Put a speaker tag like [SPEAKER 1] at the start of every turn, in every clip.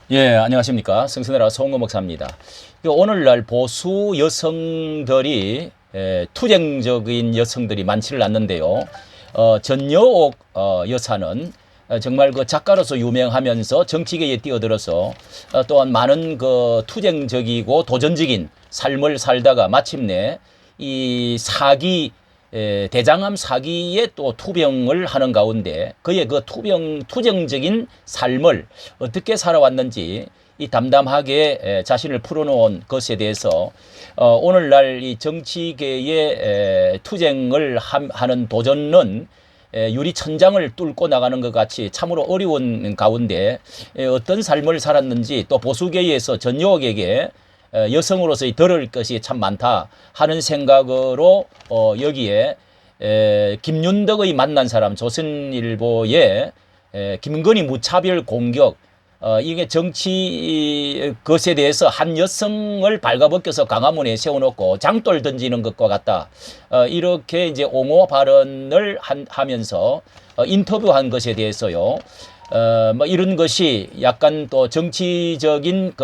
[SPEAKER 1] 예, 안녕하십니까. 성선회라 송은거 목사입니다. 오늘날 보수 여성들이 투쟁적인 여성들이 많지를 않는데요. 전여옥 여사는 정말 그 작가로서 유명하면서 정치계에 뛰어들어서 또한 많은 그 투쟁적이고 도전적인 삶을 살다가 마침내 이 사기 대장암 사기에 또 투병을 하는 가운데 그의 그 투쟁적인 삶을 어떻게 살아왔는지 이 담담하게 자신을 풀어놓은 것에 대해서 오늘날 이 정치계의 투쟁을 하는 도전은 유리천장을 뚫고 나가는 것 같이 참으로 어려운 가운데 어떤 삶을 살았는지 또 보수계에서 전용에게 여성으로서의 들을 것이 참 많다 하는 생각으로 여기에 김윤덕의 만난 사람 조선일보의 김건희 무차별 공격 이게 정치 것에 대해서 한 여성을 발가벗겨서 광화문에 세워놓고 장돌 던지는 것과 같다. 이렇게 이제 옹호 발언을 하면서 인터뷰한 것에 대해서요. 뭐 이런 것이 약간 또 정치적인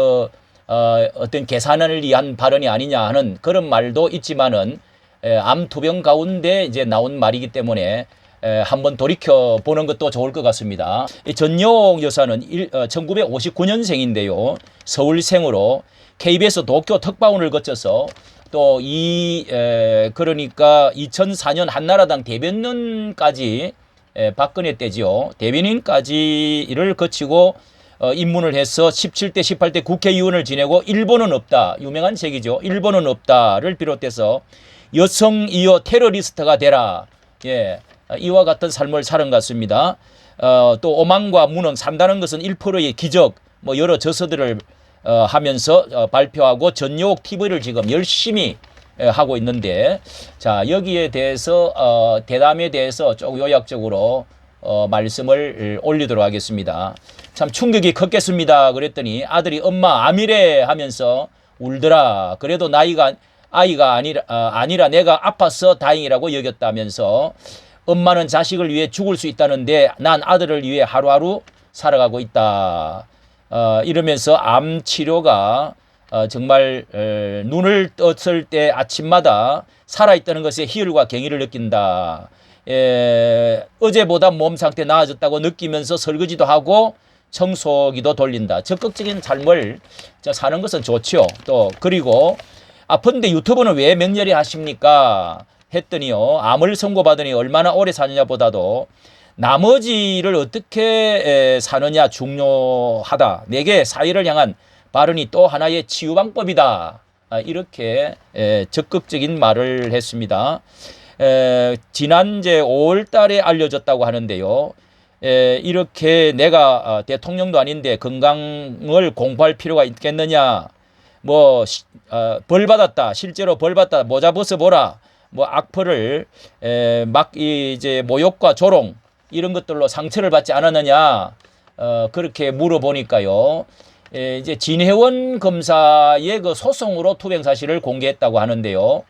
[SPEAKER 1] 어떤 계산을 위한 발언이 아니냐 하는 그런 말도 있지만은 암 투병 가운데 이제 나온 말이기 때문에 한번 돌이켜 보는 것도 좋을 것 같습니다. 전여옥 여사는 1959년생인데요. 서울생으로 KBS 도쿄 특파원을 거쳐서 또 그러니까 2004년 한나라당 대변인까지 박근혜 때지요. 대변인까지를 거치고 입문을 해서 17대, 18대 국회의원을 지내고 일본은 없다. 유명한 책이죠. 일본은 없다를 비롯해서 여성 이어 테러리스트가 되라. 예. 이와 같은 삶을 사는 것 같습니다. 또 오만과 무능 산다는 것은 1%의 기적 뭐 여러 저서들을 하면서 발표하고 전용옥 TV를 지금 열심히 하고 있는데 자 여기에 대해서 대담에 대해서 조금 요약적으로 말씀을 올리도록 하겠습니다. 참 충격이 컸겠습니다. 그랬더니 아들이 엄마 암이래 하면서 울더라. 그래도 아이가 아니라 내가 아파서 다행이라고 여겼다면서 엄마는 자식을 위해 죽을 수 있다는데 난 아들을 위해 하루하루 살아가고 있다. 이러면서 암 치료가 정말 눈을 떴을 때 아침마다 살아있다는 것에 희열과 경의를 느낀다. 어제보다 몸 상태 나아졌다고 느끼면서 설거지도 하고 청소기도 돌린다. 적극적인 삶을 사는 것은 좋죠. 또 그리고 아픈데 유튜브는 왜 맹렬히 하십니까? 했더니요. 암을 선고받으니 얼마나 오래 사느냐 보다도 나머지를 어떻게 사느냐 중요하다. 내게 사회를 향한 발언이 또 하나의 치유 방법이다. 이렇게 적극적인 말을 했습니다. 지난제 5월 달에 알려졌다고 하는데요. 이렇게 내가 대통령도 아닌데 건강을 공부할 필요가 있겠느냐. 뭐 벌 받았다. 실제로 벌 받았다. 모자 벗어보라. 뭐 악플을 막 이제 모욕과 조롱 이런 것들로 상처를 받지 않았느냐 그렇게 물어보니까요. 이제 진혜원 검사의 그 소송으로 투병 사실을 공개했다고 하는데요.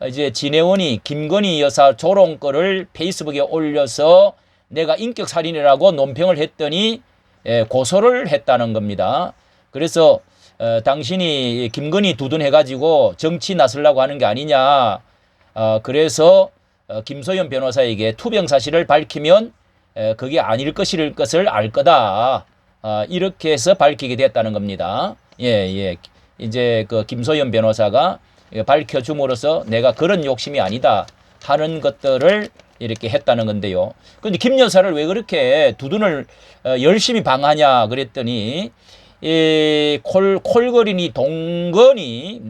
[SPEAKER 1] 이제 진혜원이 김건희 여사 조롱 거를 페이스북에 올려서 내가 인격 살인이라고 논평을 했더니 고소를 했다는 겁니다. 그래서 당신이 김건희 두둔해가지고 정치 나서려고 하는 게 아니냐. 그래서 김소연 변호사에게 투병 사실을 밝히면 그게 아닐 것을 알 거다. 이렇게 해서 밝히게 됐다는 겁니다. 예. 이제 그 김소연 변호사가 밝혀줌으로써 내가 그런 욕심이 아니다 하는 것들을 이렇게 했다는 건데요. 근데 김 여사를 왜 그렇게 두둔을 열심히 방하냐 그랬더니 콜걸이니 동건이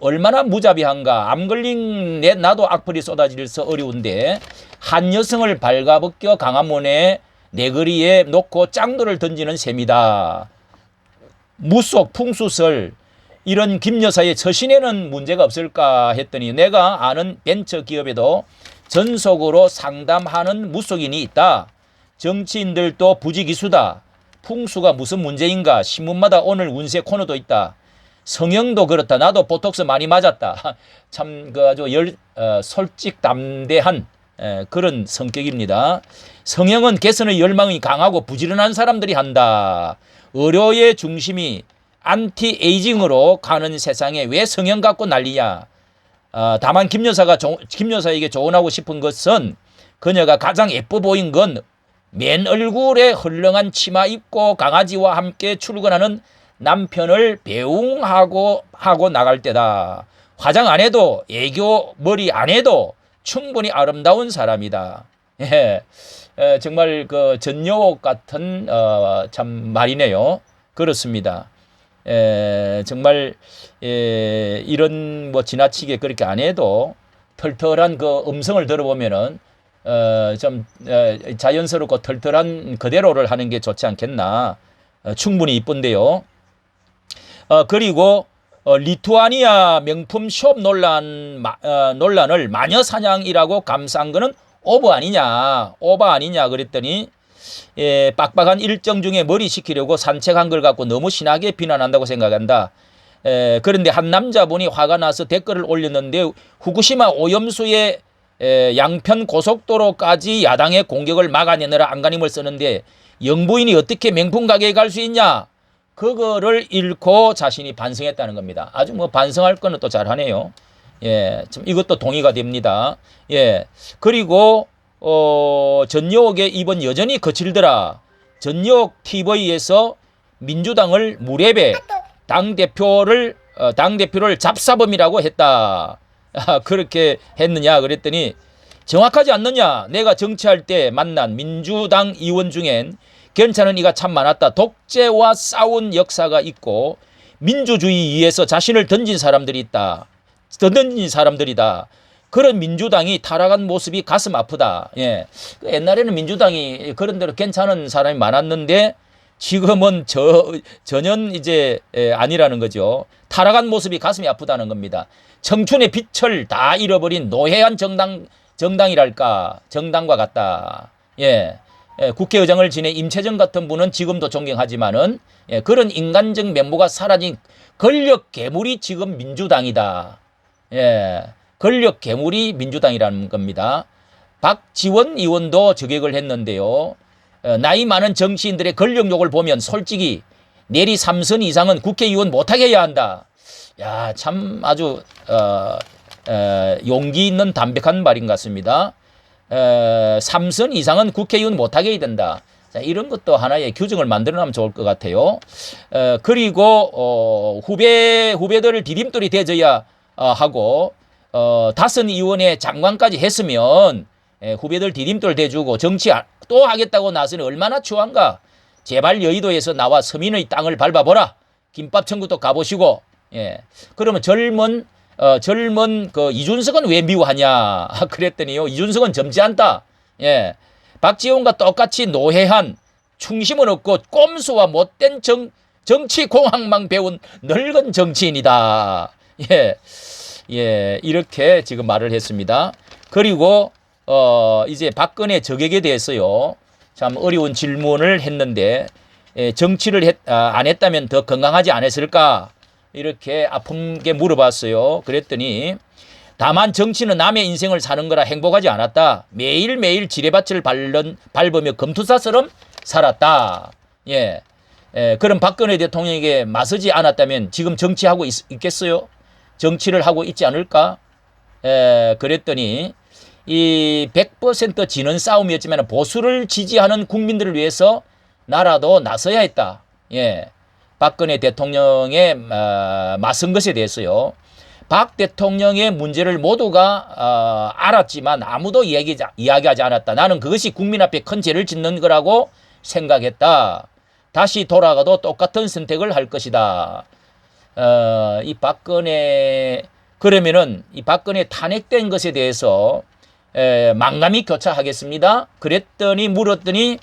[SPEAKER 1] 얼마나 무자비한가. 암 걸린 나도 악플이 쏟아질서 어려운데 한 여성을 발가벗겨 광화문에 내거리에 놓고 짱돌을 던지는 셈이다. 무속 풍수설 이런 김 여사의 처신에는 문제가 없을까 했더니 내가 아는 벤처기업에도 전속으로 상담하는 무속인이 있다. 정치인들도 부지기수다. 풍수가 무슨 문제인가. 신문마다 오늘 운세 코너도 있다. 성형도 그렇다. 나도 보톡스 많이 맞았다. 참 그 아주 솔직담대한 그런 성격입니다. 성형은 개선의 열망이 강하고 부지런한 사람들이 한다. 의료의 중심이 안티에이징으로 가는 세상에 왜 성형 갖고 난리냐. 다만 김 여사에게 조언하고 싶은 것은 그녀가 가장 예뻐 보인 건 맨 얼굴에 헐렁한 치마 입고 강아지와 함께 출근하는 남편을 배웅하고 나갈 때다. 화장 안 해도 애교 머리 안 해도 충분히 아름다운 사람이다. 예, 정말 그 전여옥 같은 참 말이네요. 그렇습니다. 정말 이런 뭐 지나치게 그렇게 안 해도 털털한 그 음성을 들어보면은 좀 자연스럽고 털털한 그대로를 하는 게 좋지 않겠나. 충분히 이쁜데요. 그리고 리투아니아 명품 숍 논란을 마녀 사냥이라고 감싼 거는 오버 아니냐 그랬더니 빡빡한 일정 중에 머리 식히려고 산책한 걸 갖고 너무 심하게 비난한다고 생각한다. 그런데 한 남자분이 화가 나서 댓글을 올렸는데 후쿠시마 오염수의 양편 고속도로까지 야당의 공격을 막아내느라 안간힘을 쓰는데 영부인이 어떻게 명품 가게에 갈 수 있냐? 그거를 잃고 자신이 반성했다는 겁니다. 아주 뭐 반성할 거는 또 잘하네요. 예, 참 이것도 동의가 됩니다. 예, 그리고 전여옥의 입은 여전히 거칠더라. 전여옥 TV에서 민주당을 무례배, 당대표를 잡사범이라고 했다. 그렇게 했느냐 그랬더니 정확하지 않느냐. 내가 정치할 때 만난 민주당 의원 중엔 괜찮은 이가 참 많았다. 독재와 싸운 역사가 있고 민주주의위에서 자신을 던진 사람들이 있다. 던진 사람들이다. 그런 민주당이 타락한 모습이 가슴 아프다. 예. 옛날에는 민주당이 그런 대로 괜찮은 사람이 많았는데 지금은 전혀 이제 아니라는 거죠. 타락한 모습이 가슴이 아프다는 겁니다. 청춘의 빛을 다 잃어버린 노회한 정당이랄까. 정당과 같다. 예. 국회의장을 지낸 임채정 같은 분은 지금도 존경하지만은 그런 인간적 면모가 사라진 권력 괴물이 지금 민주당이다. 예. 권력 괴물이 민주당이라는 겁니다. 박지원 의원도 저격을 했는데요. 나이 많은 정치인들의 권력욕을 보면 솔직히 내리 3선 이상은 국회의원 못하게 해야 한다. 야, 참 아주 용기 있는 담백한 말인 것 같습니다. 3선 이상은 국회의원 못하게 해야 된다. 자, 이런 것도 하나의 규정을 만들어내면 좋을 것 같아요. 그리고 후배들을 디딤돌이 대줘야 하고 다선 의원의 장관까지 했으면 후배들 디딤돌 대주고 정치 또 하겠다고 나서는 얼마나 추한가. 제발 여의도에서 나와 서민의 땅을 밟아보라. 김밥 천국도 가보시고. 예. 그러면 젊은 그 이준석은 왜 미워하냐 그랬더니요. 이준석은 젊지 않다. 예. 박지원과 똑같이 노회한 충심은 없고 꼼수와 못된 정치 공학만 배운 늙은 정치인이다. 예. 예. 이렇게 지금 말을 했습니다. 그리고 이제 박근혜 저격에 대해서요. 참 어려운 질문을 했는데 정치를 안 했다면 더 건강하지 않았을까? 이렇게 아프게 물어봤어요. 그랬더니 다만 정치는 남의 인생을 사는 거라 행복하지 않았다. 매일매일 지뢰밭을 밟으며 검투사처럼 살았다. 예. 그럼 박근혜 대통령에게 맞서지 않았다면 지금 정치하고 있겠어요? 정치를 하고 있지 않을까? 그랬더니 이 100% 지는 싸움이었지만 보수를 지지하는 국민들을 위해서 나라도 나서야 했다. 예. 박근혜 대통령의 맞선 것에 대해서요. 박 대통령의 문제를 모두가 알았지만 아무도 이야기하지 않았다. 나는 그것이 국민 앞에 큰 죄를 짓는 거라고 생각했다. 다시 돌아가도 똑같은 선택을 할 것이다. 이 박근혜 그러면은 이 박근혜 탄핵된 것에 대해서 망감히 교차하겠습니다. 그랬더니 물었더니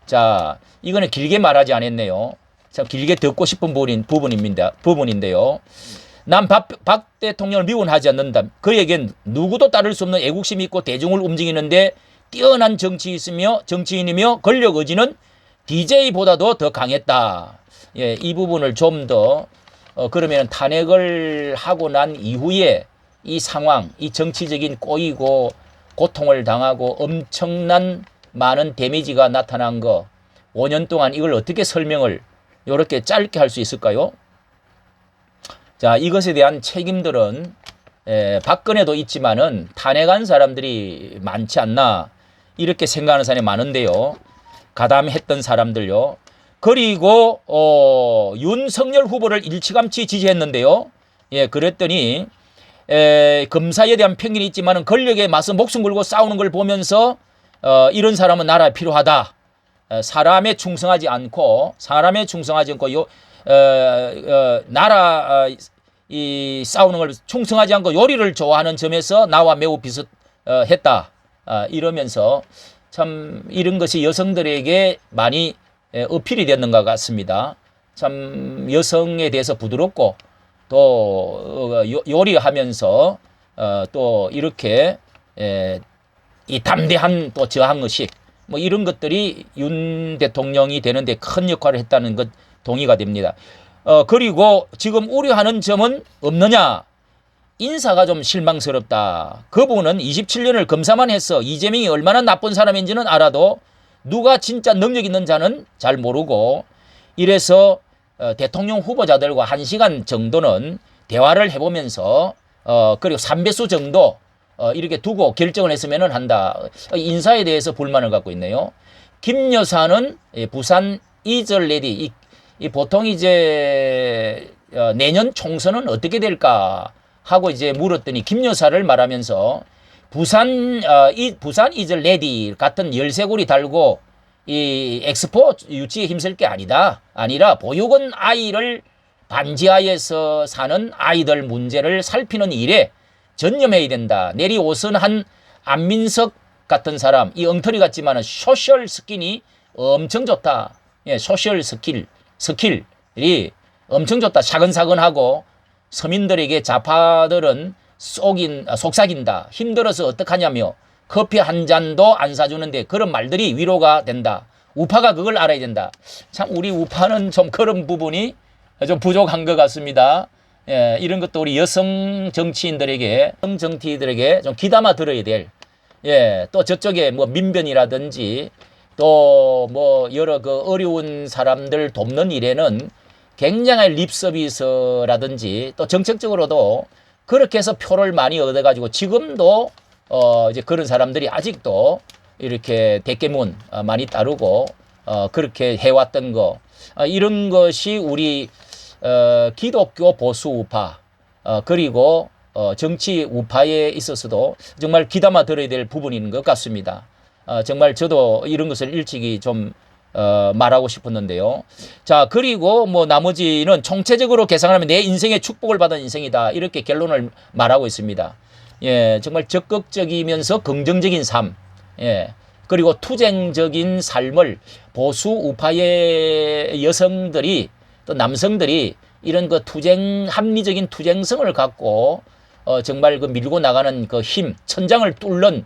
[SPEAKER 1] 자 이거는 길게 말하지 않았네요. 참 길게 듣고 싶은 부분인데요. 난 박 대통령을 미워하지 않는다. 그에겐 누구도 따를 수 없는 애국심이 있고 대중을 움직이는데 뛰어난 정치인이며 권력 의지는 DJ보다도 더 강했다. 예, 이 부분을 좀 더 그러면 탄핵을 하고 난 이후에 이 상황, 이 정치적인 꼬이고 고통을 당하고 엄청난 많은 데미지가 나타난 거 5년 동안 이걸 어떻게 설명을 요렇게 짧게 할 수 있을까요? 자, 이것에 대한 책임들은 박근혜도 있지만은 탄핵한 사람들이 많지 않나 이렇게 생각하는 사람이 많은데요. 가담했던 사람들요. 그리고 윤석열 후보를 일찌감치 지지했는데요. 예, 그랬더니 검사에 대한 편견이 있지만은 권력에 맞서 목숨 걸고 싸우는 걸 보면서 이런 사람은 나라에 필요하다. 사람에 충성하지 않고 나라 이 싸우는 걸 충성하지 않고 요리를 좋아하는 점에서 나와 매우 비슷했다. 이러면서 참 이런 것이 여성들에게 많이 어필이 됐는 것 같습니다. 참 여성에 대해서 부드럽고 또 요리하면서 또 이렇게 이 담대한 또 저항의식 뭐 이런 것들이 윤 대통령이 되는데 큰 역할을 했다는 것 동의가 됩니다. 그리고 지금 우려하는 점은 없느냐? 인사가 좀 실망스럽다. 그분은 27년을 검사만 해서 이재명이 얼마나 나쁜 사람인지는 알아도 누가 진짜 능력 있는 자는 잘 모르고 이래서 대통령 후보자들과 1시간 정도는 대화를 해보면서 그리고 3배수 정도 이렇게 두고 결정을 했으면 한다. 인사에 대해서 불만을 갖고 있네요. 김 여사는 부산 이절레디 보통 이제 내년 총선은 어떻게 될까 하고 이제 물었더니 김 여사를 말하면서 부산 이절 레디 같은 열쇠고리 달고 이 엑스포 유치에 힘쓸 게 아니라 보육원 아이를 반지하에서 사는 아이들 문제를 살피는 일에 전념해야 된다. 내리오선한 안민석 같은 사람, 이 엉터리 같지만은 소셜 스킬이 엄청 좋다. 예, 소셜 스킬이 엄청 좋다. 사근사근하고 서민들에게 좌파들은 속삭인다. 힘들어서 어떡하냐며 커피 한 잔도 안 사주는데 그런 말들이 위로가 된다. 우파가 그걸 알아야 된다. 참 우리 우파는 좀 그런 부분이 좀 부족한 것 같습니다. 예, 이런 것도 우리 여성 정치인들에게, 정치인들에게 좀 귀담아 들어야 될, 예, 또 저쪽에 뭐 민변이라든지 또 뭐 여러 그 어려운 사람들 돕는 일에는 굉장히 립서비스라든지 또 정책적으로도 그렇게 해서 표를 많이 얻어가지고 지금도 이제 그런 사람들이 아직도 이렇게 대깨문 많이 따르고 그렇게 해왔던 거 이런 것이 우리 기독교 보수 우파 그리고 정치 우파에 있어서도 정말 귀담아 들어야 될 부분인 것 같습니다. 정말 저도 이런 것을 일찍이 좀 말하고 싶었는데요. 자, 그리고 뭐 나머지는 총체적으로 계산하면 내 인생의 축복을 받은 인생이다. 이렇게 결론을 말하고 있습니다. 예, 정말 적극적이면서 긍정적인 삶. 예. 그리고 투쟁적인 삶을 보수 우파의 여성들이 또 남성들이 이런 그 합리적인 투쟁성을 갖고 정말 그 밀고 나가는 그 힘, 천장을 뚫는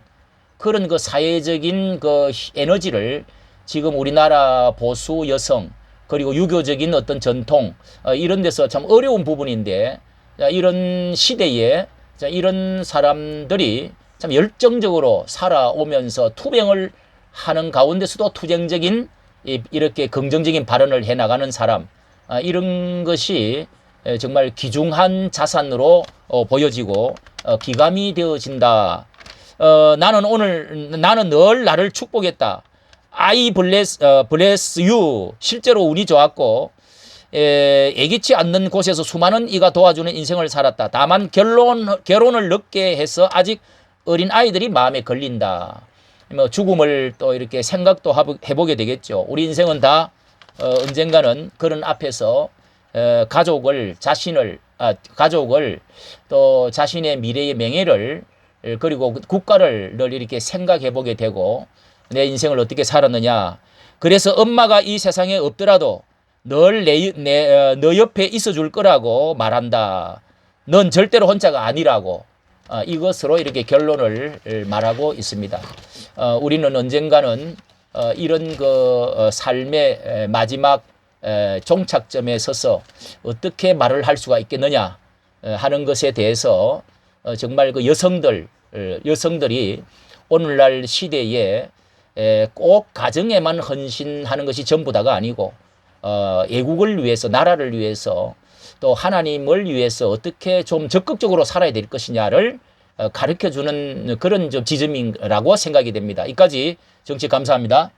[SPEAKER 1] 그런 그 사회적인 그 에너지를 지금 우리나라 보수 여성 그리고 유교적인 어떤 전통 이런 데서 참 어려운 부분인데 이런 시대에 이런 사람들이 참 열정적으로 살아오면서 투쟁을 하는 가운데서도 투쟁적인 이렇게 긍정적인 발언을 해나가는 사람 이런 것이 정말 귀중한 자산으로 보여지고 기감이 되어진다. 나는 늘 나를 축복했다. I bless you. 실제로 운이 좋았고 예기치 않는 곳에서 수많은 이가 도와주는 인생을 살았다. 다만 결혼을 늦게 해서 아직 어린 아이들이 마음에 걸린다. 뭐 죽음을 또 이렇게 생각도 해보게 되겠죠. 우리 인생은 다 언젠가는 그런 앞에서 가족을 또 자신의 미래의 명예를 그리고 국가를 늘 이렇게 생각해 보게 되고 내 인생을 어떻게 살았느냐. 그래서 엄마가 이 세상에 없더라도 늘 너 옆에 있어 줄 거라고 말한다. 넌 절대로 혼자가 아니라고. 이것으로 이렇게 결론을 말하고 있습니다. 우리는 언젠가는 이런 그 삶의 마지막 종착점에 서서 어떻게 말을 할 수가 있겠느냐 하는 것에 대해서 정말 그 여성들이 오늘날 시대에 꼭 가정에만 헌신하는 것이 전부다가 아니고 애국을 위해서, 나라를 위해서, 또 하나님을 위해서 어떻게 좀 적극적으로 살아야 될 것이냐를 가르쳐주는 그런 좀 지점이라고 생각이 됩니다. 이까지 정치 감사합니다.